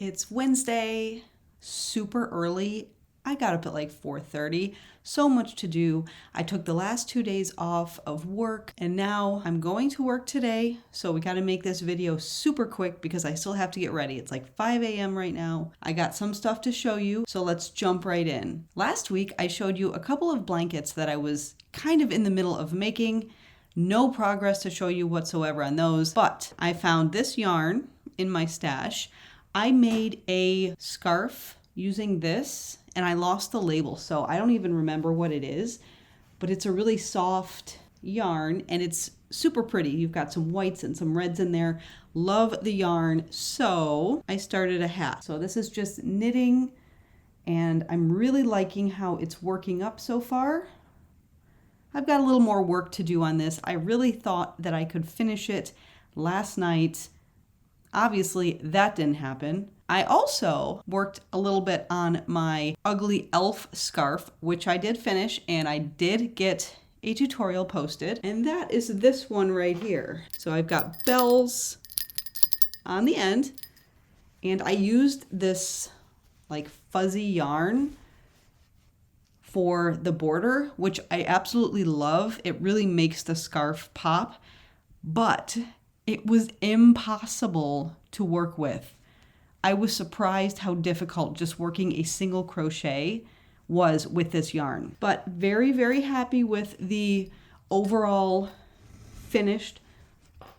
It's Wednesday, super early. I got up at like 4:30. So much to do. I took the last 2 days off of work and now I'm going to work today. So we got to make this video super quick because I still have to get ready. It's like 5 a.m. right now. I got some stuff to show you. So let's jump right in. Last week, I showed you a couple of blankets that I was kind of in the middle of making. No progress to show you whatsoever on those, but I found this yarn in my stash. I made a scarf using this and I lost the label, so I don't even remember what it is, but it's a really soft yarn and it's super pretty. You've got some whites and some reds in there. Love the yarn. So I started a hat. So this is just knitting and I'm really liking how it's working up so far. I've got a little more work to do on this. I really thought that I could finish it last night. Obviously, that didn't happen. I also worked a little bit on my ugly elf scarf, which I did finish, and I did get a tutorial posted, and that is this one right here. So I've got bells on the end, and I used this like fuzzy yarn for the border, which I absolutely love. It really makes the scarf pop, but it was impossible to work with. I was surprised how difficult just working a single crochet was with this yarn. But very, very happy with the overall finished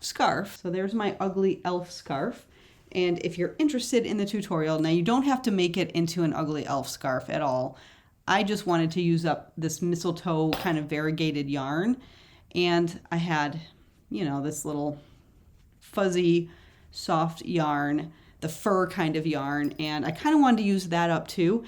scarf. So there's my ugly elf scarf. And if you're interested in the tutorial, now you don't have to make it into an ugly elf scarf at all. I just wanted to use up this mistletoe kind of variegated yarn. And I had, this little fuzzy, soft yarn, the fur kind of yarn, and I kind of wanted to use that up too.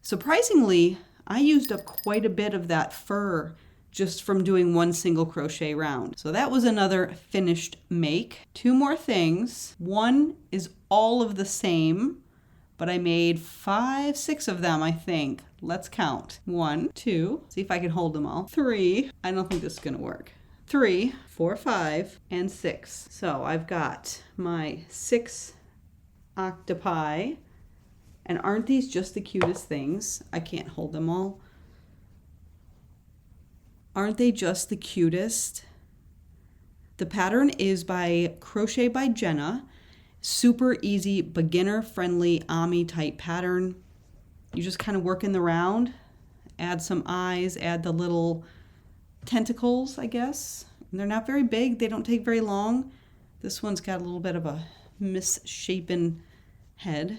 Surprisingly, I used up quite a bit of that fur just from doing one single crochet round. So that was another finished make. Two more things. One is all of the same, but I made 5, 6 of them, I think. Let's count. 1, 2, see if I can hold them all. 3, I don't think this is gonna work. 3, 4, 5, and 6. So I've got my 6 octopi, and aren't these just the cutest things? I can't hold them all. Aren't they just the cutest? The pattern is by Crochet by Jenna. Super easy, beginner-friendly Ami type pattern. You just kind of work in the round, add some eyes, add the little tentacles, I guess. And they're not very big. They don't take very long. This one's got a little bit of a misshapen head.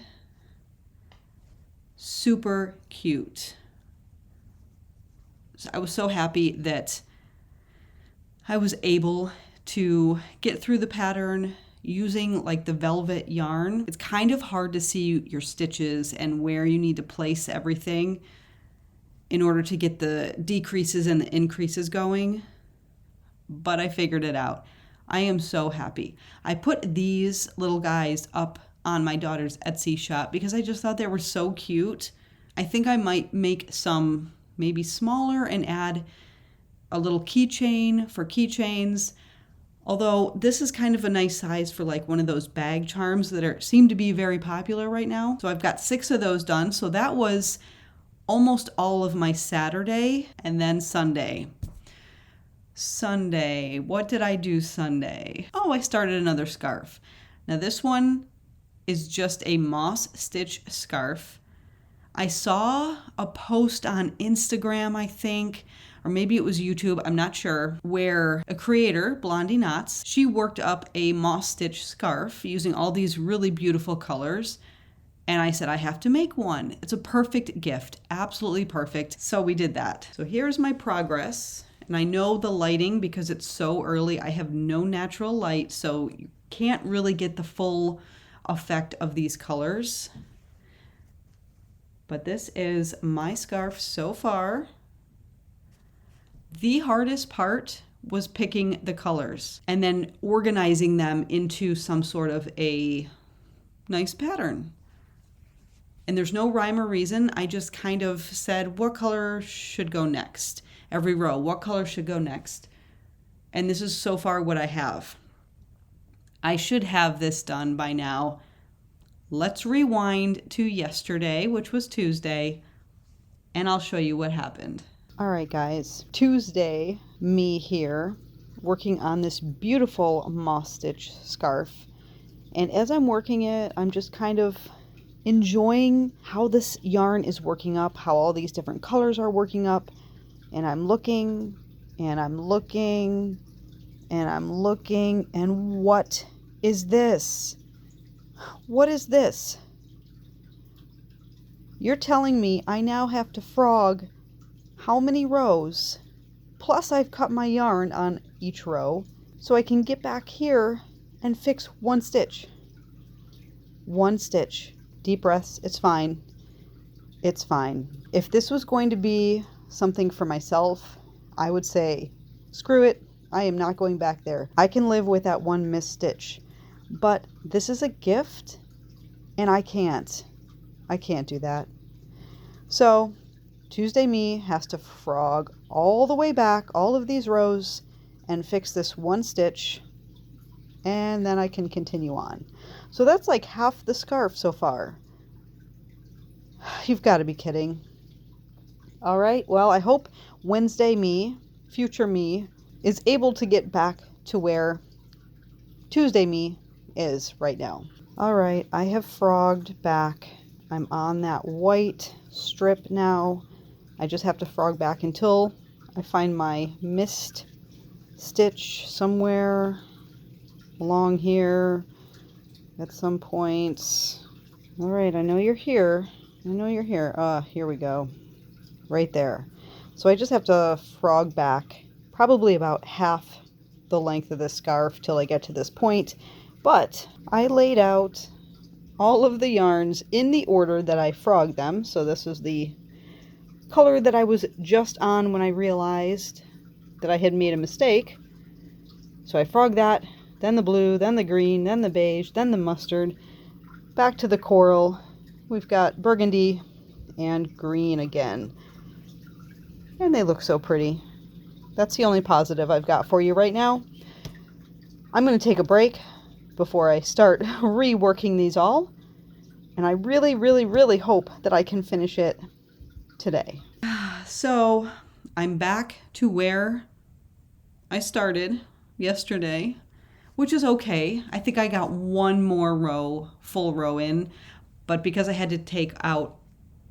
Super cute. So I was so happy that I was able to get through the pattern using like the velvet yarn. It's kind of hard to see your stitches and where you need to place everything in order to get the decreases and the increases going, but I figured it out. I am so happy. I put these little guys up on my daughter's Etsy shop because I just thought they were so cute. I think I might make some maybe smaller and add a little keychain for keychains. Although this is kind of a nice size for like one of those bag charms that seem to be very popular right now. So I've got 6 of those done. So that was almost all of my Saturday and then Sunday. Sunday, what did I do Sunday? Oh, I started another scarf. Now this one is just a moss stitch scarf. I saw a post on Instagram, I think, or maybe it was YouTube, I'm not sure, where a creator, Blondie Knots, she worked up a moss stitch scarf using all these really beautiful colors. And I said, I have to make one. It's a perfect gift, absolutely perfect. So we did that. So here's my progress. And I know the lighting, because it's so early, I have no natural light, so you can't really get the full effect of these colors. But this is my scarf so far. The hardest part was picking the colors and then organizing them into some sort of a nice pattern. And there's no rhyme or reason. I just kind of said, what color should go next? Every row, what color should go next? And this is so far what I have. I should have this done by now. let's rewind to yesterday, which was Tuesday, and I'll show you what happened. All right, guys, Tuesday, me here, working on this beautiful moss stitch scarf. And as I'm working it, I'm just kind of enjoying how this yarn is working up, how all these different colors are working up. And I'm looking, and I'm looking, and I'm looking, and what is this? What is this? You're telling me I now have to frog how many rows? Plus I've cut my yarn on each row so I can get back here and fix one stitch. One stitch. Deep breaths. It's fine. It's fine. If this was going to be something for myself, I would say, screw it. I am not going back there. I can live with that one missed stitch. But this is a gift, and I can't do that. So Tuesday me has to frog all the way back, all of these rows, and fix this one stitch, and then I can continue on. So that's like half the scarf so far. You've got to be kidding. All right, well, I hope Wednesday me, future me, is able to get back to where Tuesday me is right now. All right, I have frogged back. I'm on that white strip now. I just have to frog back until I find my missed stitch somewhere along here at some point. All right, I know you're here. I know you're here. Here we go. Right there. So I just have to frog back probably about half the length of this scarf till I get to this point. But I laid out all of the yarns in the order that I frogged them. So this is the color that I was just on when I realized that I had made a mistake. So I frogged that, then the blue, then the green, then the beige, then the mustard, back to the coral. We've got burgundy and green again. And they look so pretty. That's the only positive I've got for you right now. I'm going to take a break before I start reworking these all. And I really, really, really hope that I can finish it today. So I'm back to where I started yesterday, which is okay. I think I got one more row, full row in, but because I had to take out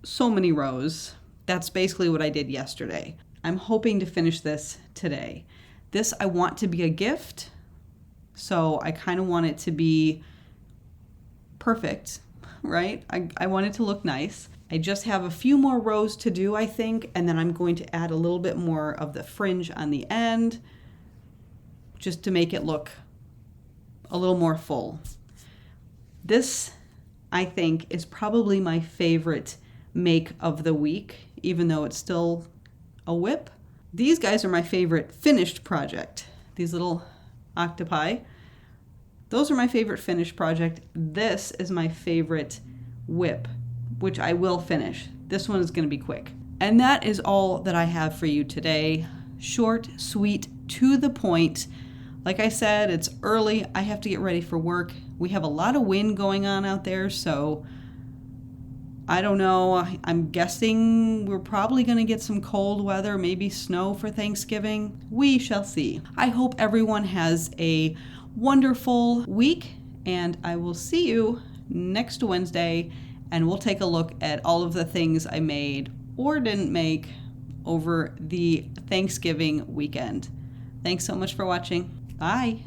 so many rows, that's basically what I did yesterday. I'm hoping to finish this today. This I want to be a gift, so I kind of want it to be perfect, right? I want it to look nice. I just have a few more rows to do, I think, and then I'm going to add a little bit more of the fringe on the end just to make it look a little more full. This, I think, is probably my favorite make of the week, even though it's still a whip. These guys are my favorite finished project. These little octopi. Those are my favorite finished project. This is my favorite whip, which I will finish. This one is going to be quick. And that is all that I have for you today. Short, sweet, to the point. Like I said, it's early. I have to get ready for work. We have a lot of wind going on out there, so I don't know. I'm guessing we're probably going to get some cold weather, maybe snow for Thanksgiving. We shall see. I hope everyone has a wonderful week, and I will see you next Wednesday, and we'll take a look at all of the things I made or didn't make over the Thanksgiving weekend. Thanks so much for watching. Bye.